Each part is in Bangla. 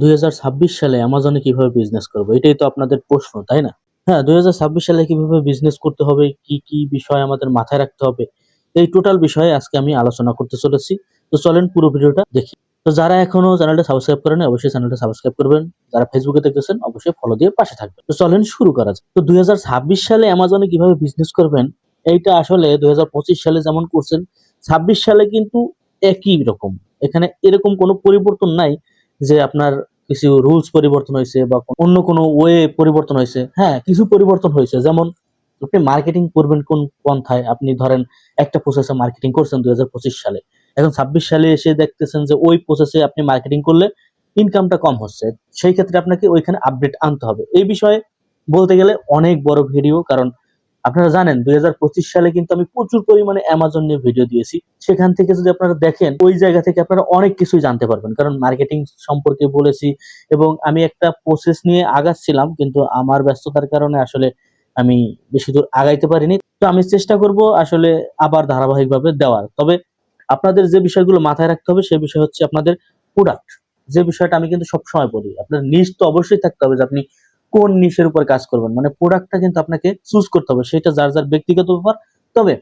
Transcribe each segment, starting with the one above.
2026 সালে অ্যামাজনে কিভাবে বিজনেস করবো? এটাই তো আপনাদের প্রশ্ন, তাই না? হ্যাঁ, 2026 সালে কিভাবে বিজনেস করতে হবে, কি, কি বিষয় আমাদের মাথায় রাখতে হবে, এই টোটাল বিষয়ে আজকে আমি আলোচনা করতে চলেছি। তো চলেন পুরো ভিডিওটা দেখি। তো যারা এখনো চ্যানেলটা সাবস্ক্রাইব করেনি অবশ্যই চ্যানেলটা সাবস্ক্রাইব করবেন। যারা ফেসবুকে দেখতেছেন অবশ্যই ফলো দিয়ে পাশে থাকবেন। তো চলেন শুরু করা যাক। তো 2026 সালে অ্যামাজনে কিভাবে বিজনেস করবেন, এইটা আসলে 2025 সালে যেমন করছেন, 26 সালে কিন্তু একই রকম। এখানে এরকম কোনো পরিবর্তন নাই যে আপনার কিছু রুলস পরিবর্তন হয়েছে বা অন্য কোনো ওয়ে পরিবর্তন হয়েছে। হ্যাঁ, কিছু পরিবর্তন হয়েছে। যেমন আপনি মার্কেটিং করবেন কোন পন্থায়, আপনি ধরেন একটা প্রসেসে মার্কেটিং করছেন 2025 সালে, এখন 26 সালে এসে দেখতেছেন যে ওই প্রসেসে আপনি মার্কেটিং করলে ইনকামটা কম হচ্ছে। সেই ক্ষেত্রে আপনাকে ওইখানে আপডেট আনতে হবে। এই বিষয়ে বলতে গেলে অনেক বড় ভিডিও, কারণ আপনারা জানেন 2025 সালে কিন্তু আমি প্রচুর পরিমাণে অ্যামাজন নিয়ে ভিডিও দিয়েছি। সেখান থেকে যদি আপনারা দেখেন ওই জায়গা থেকে আপনারা অনেক কিছুই জানতে পারবেন, কারণ মার্কেটিং সম্পর্কে বলেছি এবং আমি একটা প্রসেস নিয়ে আগাচ্ছিলাম, কিন্তু আমার ব্যস্ততার কারণে আসলে আমি বেশি দূর আগাইতে পারিনি। তো আমি চেষ্টা করব আসলে আবার ধারাবাহিকভাবে দেওয়ার। তবে আপনাদের যে বিষয়গুলো মাথায় রাখতে হবে সে বিষয় হচ্ছে আপনাদের প্রোডাক্ট। যে বিষয়টা আমি কিন্তু সবসময় বলি, আপনার নিশ তো অবশ্যই থাকতে হবে যে আপনি কোন নিশের উপর কাজ করবেন, মানে প্রোডাক্টটা কিন্তু আপনাকে চুজ করতে হবে, সেটা যার যার ব্যক্তিগত ব্যাপার। তবে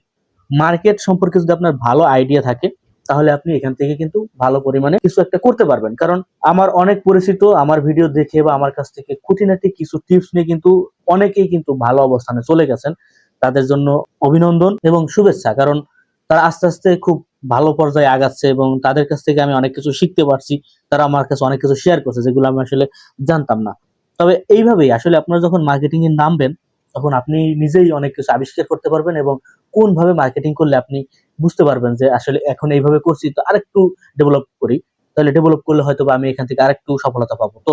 মার্কেট সম্পর্কে যদি আপনার ভালো আইডিয়া থাকে তাহলে আপনি এখান থেকে কিন্তু ভালো পরিমাণে কিছু একটা করতে পারবেন। কারণ আমার অনেক পরিচিত আমার ভিডিও দেখে বা আমার কাছ থেকে খুঁটিনাটি কিছু টিপস নিয়ে কিন্তু অনেকেই কিন্তু ভালো অবস্থানে চলে গেছেন। তাদের জন্য অভিনন্দন এবং শুভেচ্ছা, কারণ তারা আস্তে আস্তে খুব ভালো পর্যায়ে আগাচ্ছে এবং তাদের কাছ থেকে আমি অনেক কিছু শিখতে পারছি। তারা আমার কাছে অনেক কিছু শেয়ার করছে যেগুলো আমি আসলে জানতাম না। তবে এইভাবেই আসলে আপনারা যখন মার্কেটিং এ নামবেন তখন আপনি নিজেই অনেক কিছু আবিষ্কার করতে পারবেন এবং কোন ভাবে মার্কেটিং করলে আপনি বুঝতে পারবেন যে আসলে এখন এইভাবে করছি, তো আরেকটু ডেভেলপ করি, তাহলে ডেভেলপ করলে হয়তো বা আমি এখান থেকে আরেকটু সফলতা পাবো। তো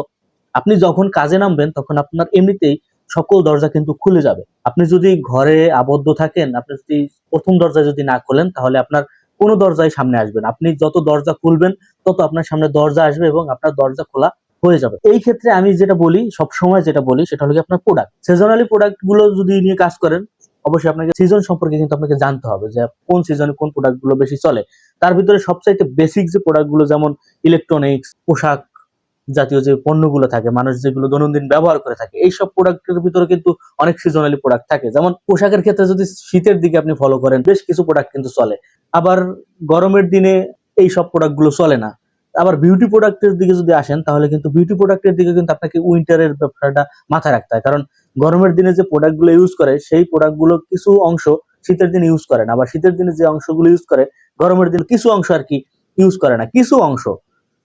আপনি যখন কাজে নামবেন তখন আপনার এমনিতেই সকল দরজা কিন্তু খুলে যাবে। আপনি যদি ঘরে আবদ্ধ থাকেন, আপনি যদি প্রথম দরজায় যদি না খোলেন তাহলে আপনার কোনো দরজাই সামনে আসবে না। আপনি যত দরজা খুলবেন তত আপনার সামনে দরজা আসবে এবং আপনার দরজা খোলা হয়ে যাবে। এই ক্ষেত্রে আমি যেটা বলি, সবসময় যেটা বলি সেটা হলো আপনার প্রোডাক্ট, সিজনালি প্রোডাক্ট গুলো যদি নিয়ে কাজ করেন, অবশ্যই আপনাকে সিজন সম্পর্কে কিন্তু আপনাকে জানতে হবে যে কোন সিজনে কোন প্রোডাক্ট গুলো বেশি চলে। তার ভিতরে সবচাইতে বেসিক যে প্রোডাক্ট গুলো, যেমন ইলেকট্রনিক্স, পোশাক জাতীয় যে পণ্যগুলো থাকে, মানুষ যেগুলো দৈনন্দিন ব্যবহার করে থাকে, এইসব প্রোডাক্টের ভিতরে কিন্তু অনেক সিজনালি প্রোডাক্ট থাকে। যেমন পোশাকের ক্ষেত্রে যদি শীতের দিকে আপনি ফলো করেন বেশ কিছু প্রোডাক্ট কিন্তু চলে, আবার গরমের দিনে এই সব প্রোডাক্ট গুলো চলে না। আবার বিউটি প্রোডাক্টের দিকে যদি আসেন তাহলে কিন্তু বিউটি প্রোডাক্টের দিকে কিন্তু আপনাকে উইন্টারের ব্যাপারটা মাথায় রাখতে হয়, কারণ গরমের দিনে যে প্রোডাক্ট গুলো ইউজ করে সেই প্রোডাক্ট গুলো কিছু অংশ শীতের দিনে ইউজ করে না, আবার শীতের দিনে যে অংশগুলো ইউজ করে গরমের দিনে কিছু অংশ আর কি ইউজ করে না, কিছু অংশ।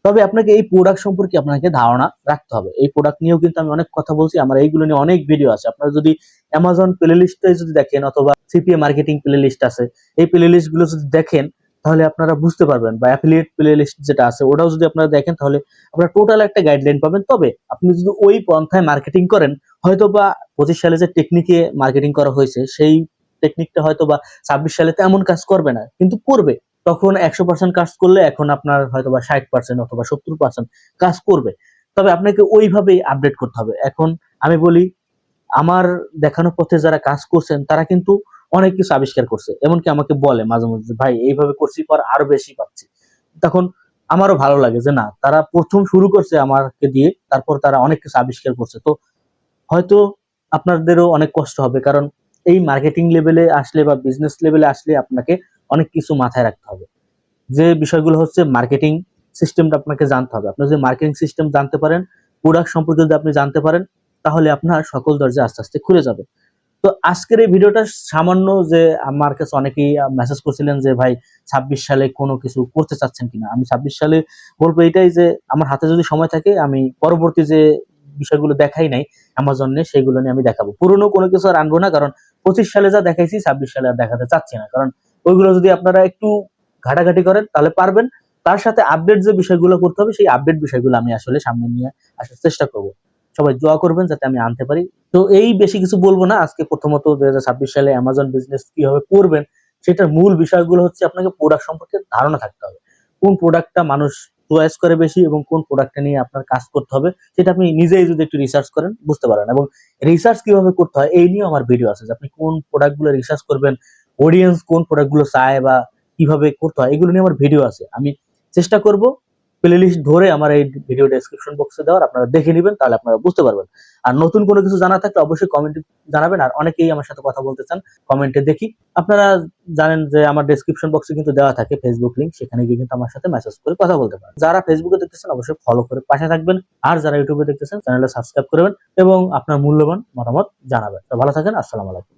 তবে আপনাকে এই প্রোডাক্ট সম্পর্কে আপনাকে ধারণা রাখতে হবে। এই প্রোডাক্ট নিয়েও কিন্তু আমি অনেক কথা বলছি, আমার এইগুলো নিয়ে অনেক ভিডিও আছে। আপনারা যদি অ্যামাজন প্লে লিস্টে যদি দেখেন অথবা সিপিএ মার্কেটিং প্লে লিস্ট আছে, এই প্লে লিস্ট গুলো যদি দেখেন তাহলে আপনারা বুঝতে পারবেন, বা অ্যাফিলিয়েট প্লে লিস্ট যেটা আছে ওটাও যদি আপনারা দেখেন তাহলে আপনারা টোটাল একটা গাইডলাইন পাবেন। তবে আপনি যদি ওই পন্থায় মার্কেটিং করেন, হয়তো বা 25 সালে যে টেকনিকে মার্কেটিং করা হয়েছে সেই টেকনিকটা হয়তো বা 26 সালে তেমন কাজ করবে না, কিন্তু করবে। তখন 100% কাজ করলে এখন আপনার হয়তো বা 60% অথবা 70% কাজ করবে। তবে আপনাকে ওইভাবেই আপডেট করতে হবে। এখন আমি বলি, আমার দেখানো পথে যারা কাজ করছেন তারা কিন্তু অনেক কিছু আবিষ্কার করছে, এমনকি আমাকে বলে মাঝে মধ্যে, ভাই এইভাবে করছি পর আরো বেশি পাচ্ছি। তখন আমারও ভালো লাগে যে না, তারা প্রথম শুরু করছে আমাকে দিয়ে, তারপর তারা অনেক কিছু আবিষ্কার করছে। তো হয়তো আপনাদেরও অনেক কষ্ট হবে, কারণ এই মার্কেটিং লেভেলে আসলে বা বিজনেস লেভেলে আসলে আপনাকে অনেক কিছু মাথায় রাখতে হবে। যে বিষয়গুলো হচ্ছে মার্কেটিং সিস্টেমটা আপনাকে জানতে হবে। আপনি যদি মার্কেটিং সিস্টেম জানতে পারেন, প্রোডাক্ট সম্পর্কে যদি আপনি জানতে পারেন, তাহলে আপনার সকল দরজা আস্তে আস্তে খুলে যাবে। তো আজকের এই ভিডিওটা সামান্য, যে আমার কাছে অনেকেই মেসেজ করছিলেন যে ভাই 26 সালে কোনো কিছু করতে চাচ্ছেন কিনা। আমি 26 সালে বলবো এটাই যে আমার হাতে যদি সময় থাকে আমি পরবর্তী যে বিষয়গুলো দেখাই নাই অ্যামাজন নিয়ে সেগুলো নিয়ে আমি দেখাবো। পুরনো কোনো কিছু আর আনবো না, কারণ 25 সালে যা দেখাইছি 26 সালে আর দেখাতে চাচ্ছি না, কারণ ওইগুলো যদি আপনারা একটু ঘাটাঘাটি করেন তাহলে পারবেন। তার সাথে আপডেট যে বিষয়গুলো করতে হবে সেই আপডেট বিষয়গুলো আমি আসলে সামনে নিয়ে আসার চেষ্টা করব। সবাই দোয়া করবেন যাতে আমি আনতে পারি। তো এই বেশি কিছু বলবো না আজকে। প্রথমত 2026 সালে অ্যামাজন বিজনেস কিভাবে করবেন সেটার মূল বিষয়গুলো হচ্ছে আপনাকে প্রোডাক্ট সম্পর্কে ধারণা থাকতে হবে। কোন প্রোডাক্টটা মানুষ চয়েস করে বেশি এবং কোন প্রোডাক্টটা নিয়ে আপনার কাজ করতে হবে সেটা আপনি নিজেই যদি একটু রিসার্চ করেন বুঝতে পারেন। এবং রিসার্চ কিভাবে করতে হয় এই নিয়ে আমার ভিডিও আছে, যে আপনি কোন প্রোডাক্ট গুলো রিসার্চ করবেন, অডিয়েন্স কোন প্রোডাক্ট গুলো চায় বা কিভাবে করতে হয় এগুলো নিয়ে আমার ভিডিও আছে। আমি চেষ্টা করব প্লেলিস্ট ধরে আমার এই ভিডিও ডেসক্রিপশন বক্সে দেওয়ার, আপনারা দেখে নেবেন, তাহলে আপনারা বুঝতে পারবেন। আর নতুন কোনো কিছু জানা থাকলে অবশ্যই কমেন্টে জানাবেন। আর অনেকেই আমার সাথে কথা বলতে চান, কমেন্টে দেখি। আপনারা জানেন যে আমার ডেসক্রিপশন বক্সে কিন্তু দেওয়া থাকে ফেসবুক লিংক, সেখানে গিয়ে কিন্তু আমার সাথে মেসেজ করে কথা বলতে পারেন। যারা ফেসবুকে দেখতেছেন অবশ্যই ফলো করে পাশে থাকবেন, আর যারা ইউটিউবে দেখতেছেন চ্যানেলটা সাবস্ক্রাইব করবেন এবং আপনার মূল্যবান মতামত জানাবেন। তো ভালো থাকেন, আসসালামু আলাইকুম।